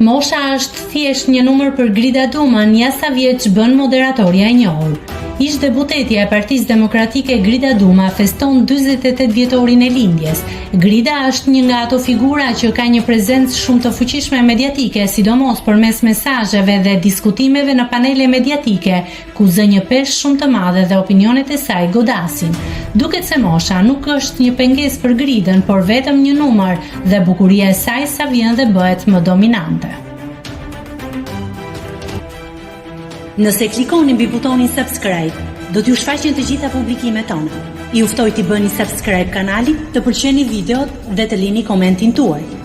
Mosha është thjesht një numër për Grida Dumën, ja sa vjeç bën moderatorja e njohur. Ish deputetja e Partisë Demokratike Grida Duma feston 48 vjetorin e lindjes. Grida është një nga ato figura që ka një prezencë shumë të fuqishme mediatike, sidomos përmes mesazheve dhe diskutimeve në panele mediatike, ku zë një peshë shumë të madhe dhe opinionet e saj godasin. Duket se Mosha nuk është një pengesë për Gridën, por vetëm një numër dhe bukuria e saj sa vjen dhe bëhet më dominante. Nëse klikoni mbi butonin subscribe, do t'ju shfaqen të gjitha publikimet tona. Ju ftoj t'i bëni subscribe kanalit, të pëlqeni videot dhe të lini komentin tuaj.